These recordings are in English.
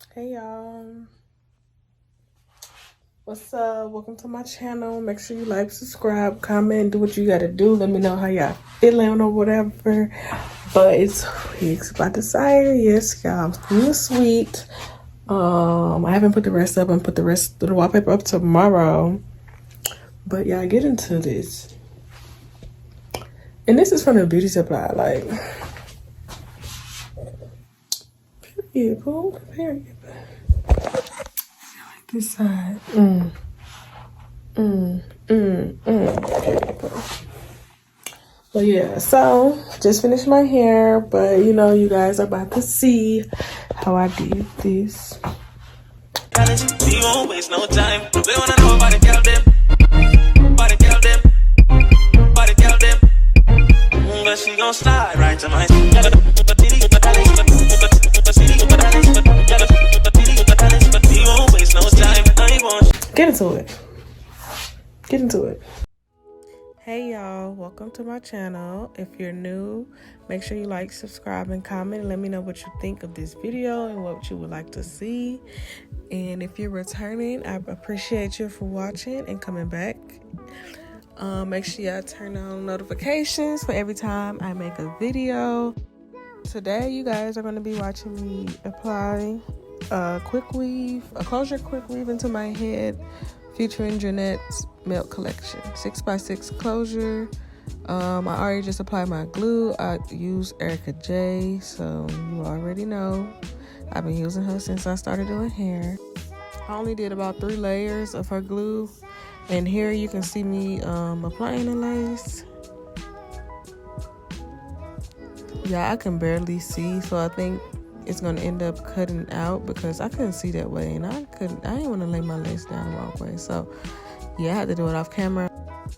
Hey y'all, what's up? Welcome to my channel. Make sure you like, subscribe, comment, do what you gotta do. Let me know how y'all feeling or whatever. But it's weeks about the cider. Yes, y'all, I'm feeling sweet. I haven't put the rest up. I'm gonna put the rest of the wallpaper up tomorrow. But yeah, get into this. And this is from the beauty supply, like period, boo, period. This side, period, boo. But yeah, so just finished my hair, but you guys are about to see how I did this. We won't waste no time. We wanna know about the girl them. About the girl them. About the girl them. But she gon' slide right to my we won't waste no time. Get into it. Get into it. Hey y'all, welcome to my channel. If you're new, make sure you like, subscribe, and comment, and let me know what you think of this video and what you would like to see. And if you're returning, I appreciate you for watching and coming back. Make sure y'all turn on notifications for every time I make a video. Today you guys are going to be watching me apply a Quickweave, a closure Quickweave into my head, featuring Jeanette's Melt Collection 6x6 closure. I already just applied my glue. I use Erica J, so you already know. I've been using her since I started doing hair. I only did about 3 layers of her glue, and here you can see me applying the lace. Yeah, I can barely see, so I think it's gonna end up cutting out because I couldn't see that way, and I didn't want to lay my lace down the wrong way, so yeah, I had to do it off camera.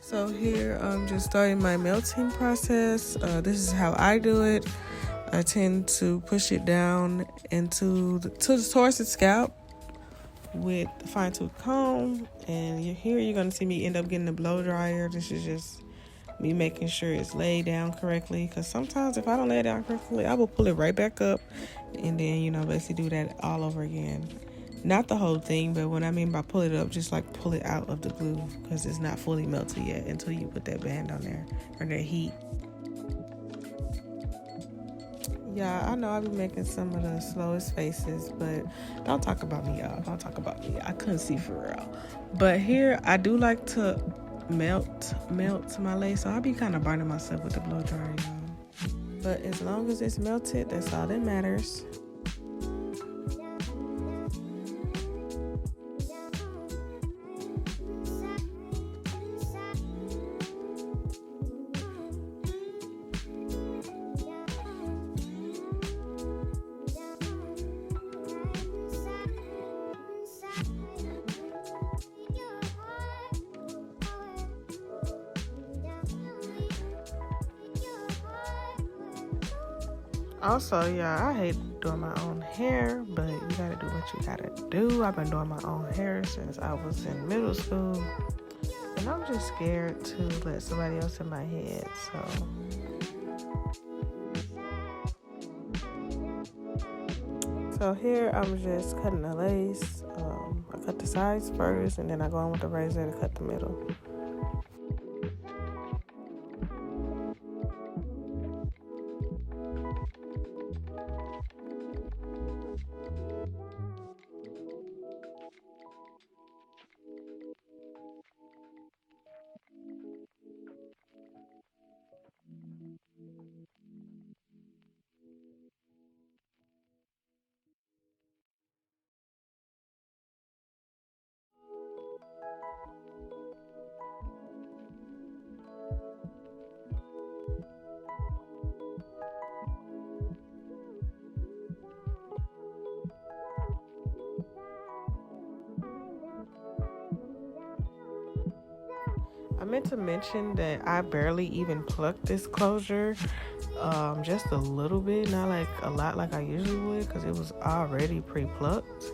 So here I'm just starting my melting process. This is how I do it. I tend to push it down towards the scalp with the fine tooth comb, and here you're gonna see me end up getting a blow dryer. This is just me making sure it's laid down correctly, because sometimes if I don't lay it down correctly, I will pull it right back up and then basically do that all over again. Not the whole thing, but what I mean by pull it up, just like pull it out of the glue, because it's not fully melted yet until you put that band on there or that heat. Yeah, I know I'll be making some of the slowest faces, but don't talk about me, y'all. Don't talk about me. I couldn't see for real. But here, I do like to melt my lace, so I'll be kind of burning myself with the blow dryer, y'all. But as long as it's melted, that's all that matters. Also, yeah, I hate doing my own hair, but you gotta do what you gotta do. I've been doing my own hair since I was in middle school, and I'm just scared to let somebody else in my head, so here I'm just cutting the lace. I cut the sides first, and then I go on with the razor to cut the middle. I meant to mention that I barely even plucked this closure, just a little bit, not like a lot like I usually would, because it was already pre-plucked.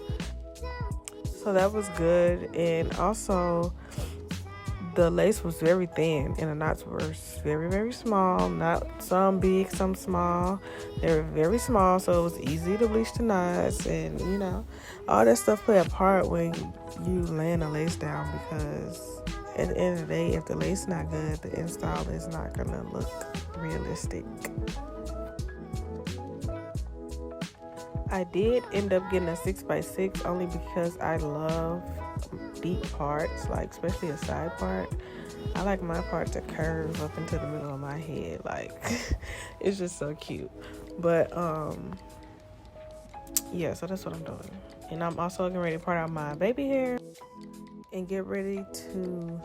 So that was good. And also the lace was very thin and the knots were very, very small. Not some big, some small. They were very small, so it was easy to bleach the knots. And, you know, all that stuff play a part when you laying a lace down, because at the end of the day, if the lace is not good, the install is not going to look realistic. I did end up getting a 6x6 only because I love deep parts, like especially a side part. I like my part to curve up into the middle of my head, like it's just so cute. But yeah, so that's what I'm doing. And I'm also getting ready to part out my baby hair and get ready to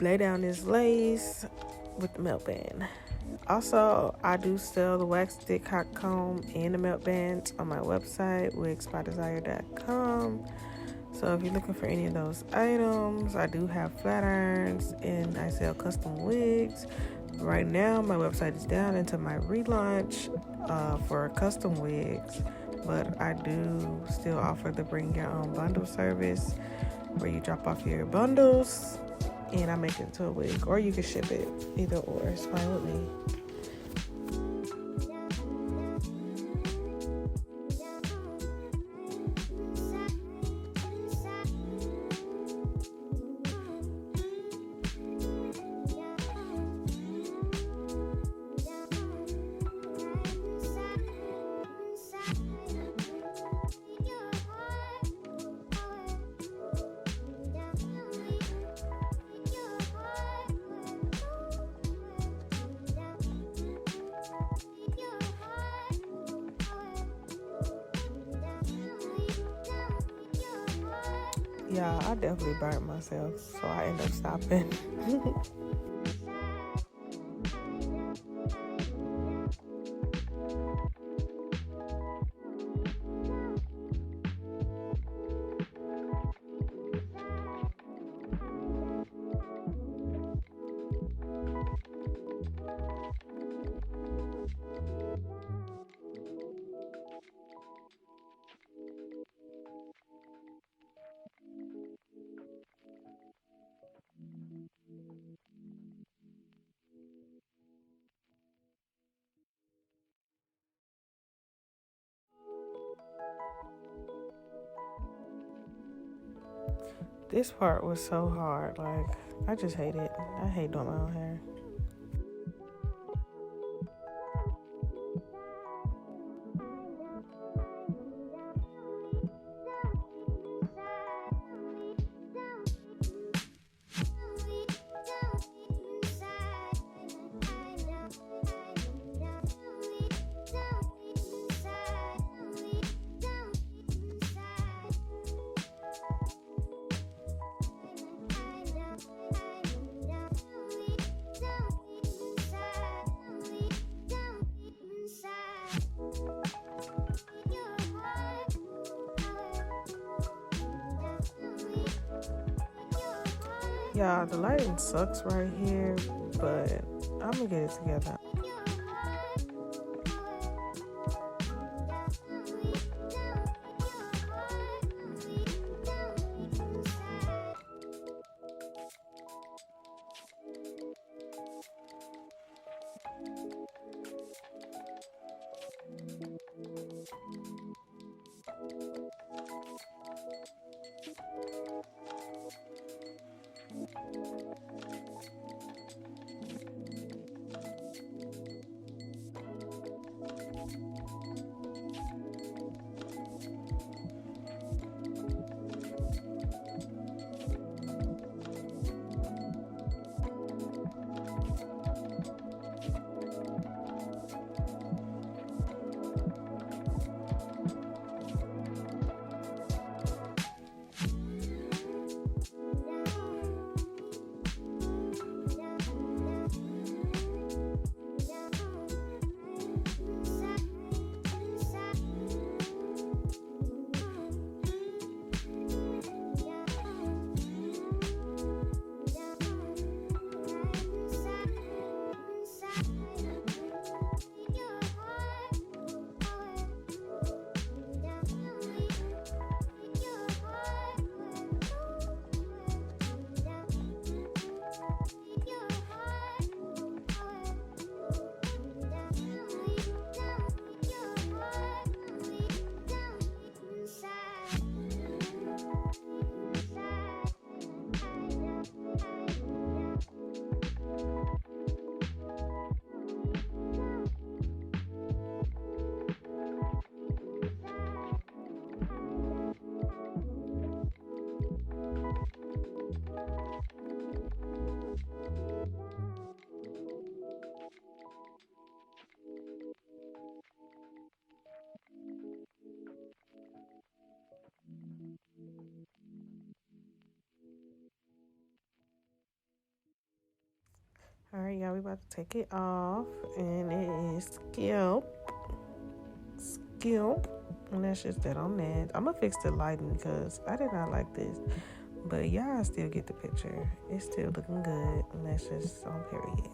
lay down this lace with the melt band. Also, I do sell the wax stick hot comb and the melt bands on my website, wigsbydesire.com. So if you're looking for any of those items, I do have flat irons and I sell custom wigs. Right now, my website is down until my relaunch for custom wigs, but I do still offer the bring your own bundle service where you drop off your bundles and I make it into a wig, or you can ship it. Either or, it's fine with me. Yeah, I definitely burnt myself, so I ended up stopping. This part was so hard. Like, I just hate it. I hate doing my own hair. Y'all, the lighting sucks right here, but I'm gonna get it together. All right, y'all, we about to take it off, and it is scalp, and that's just that on that. I'm gonna fix the lighting because I did not like this, but y'all still get the picture. It's still looking good, and that's just on period.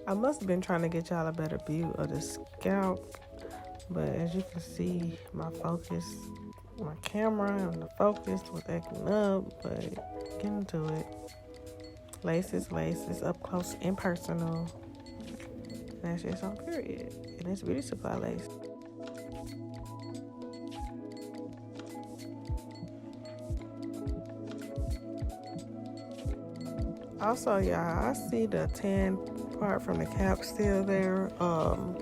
I must have been trying to get y'all a better view of the scalp, but as you can see, my camera and the focus was acting up, but get into it. Lace is up close and personal. That's just on period. And it's beauty supply lace. Also, y'all, I see the tan part from the cap still there. I'm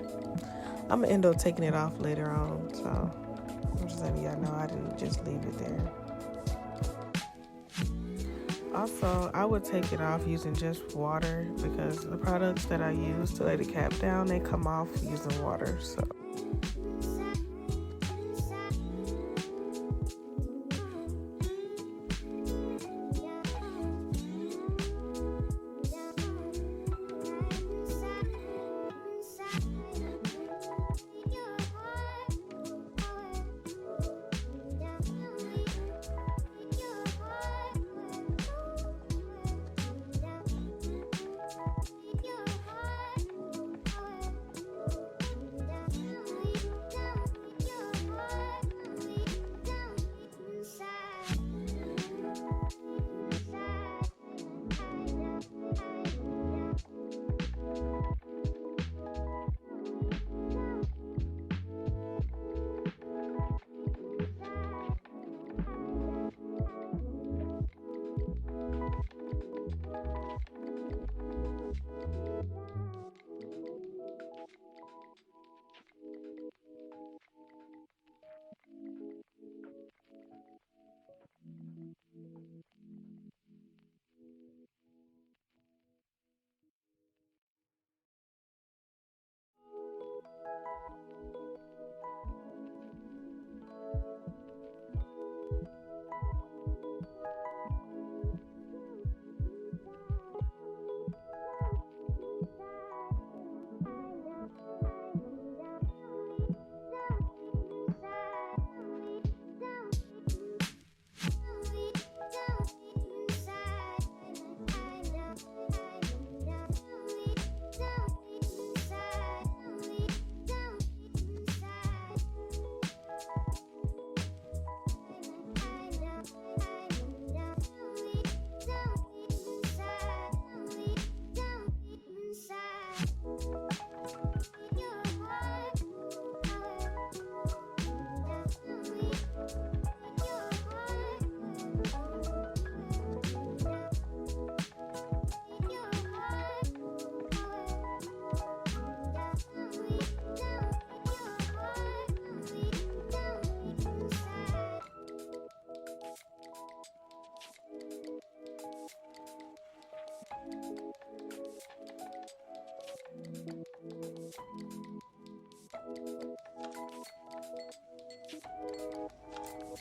gonna end up taking it off later on, so I'm just letting y'all know I didn't just leave it there. Also, I would take it off using just water because the products that I use to lay the cap down, they come off using water, so.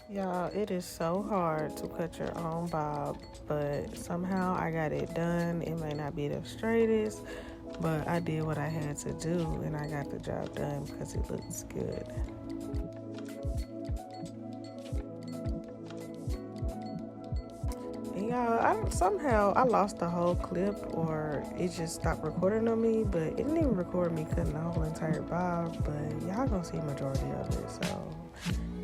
Y'all, it is so hard to cut your own bob, but somehow I got it done. It may not be the straightest, but I did what I had to do, and I got the job done because it looks good. And Yeah, somehow I lost the whole clip, or it just stopped recording on me, but it didn't even record me cutting the whole entire bob. But y'all gonna see majority of it. So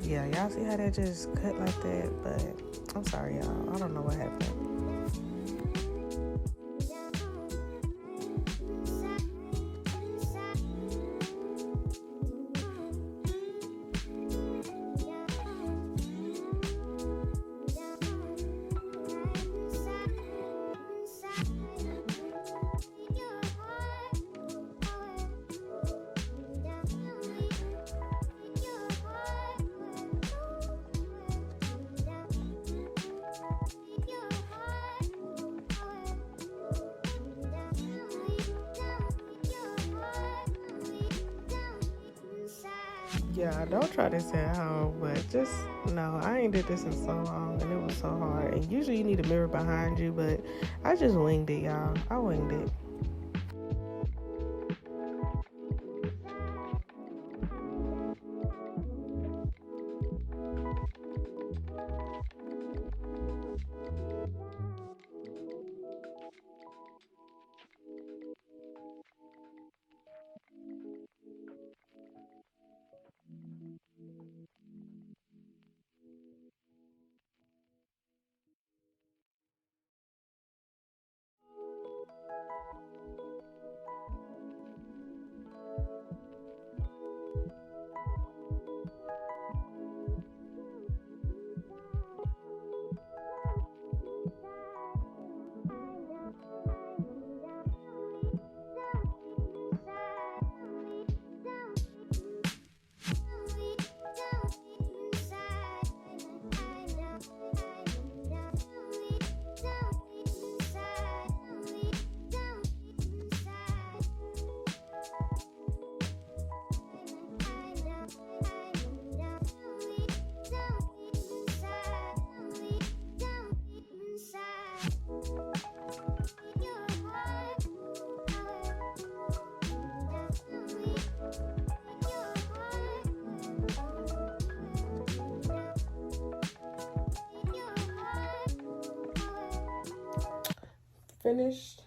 yeah, y'all see how that just cut like that? But I'm sorry, y'all. I don't know what happened. Yeah, don't try this at home, but just no, I ain't did this in so long, and it was so hard. And usually you need a mirror behind you, but I just winged it, y'all. I winged it. Finished.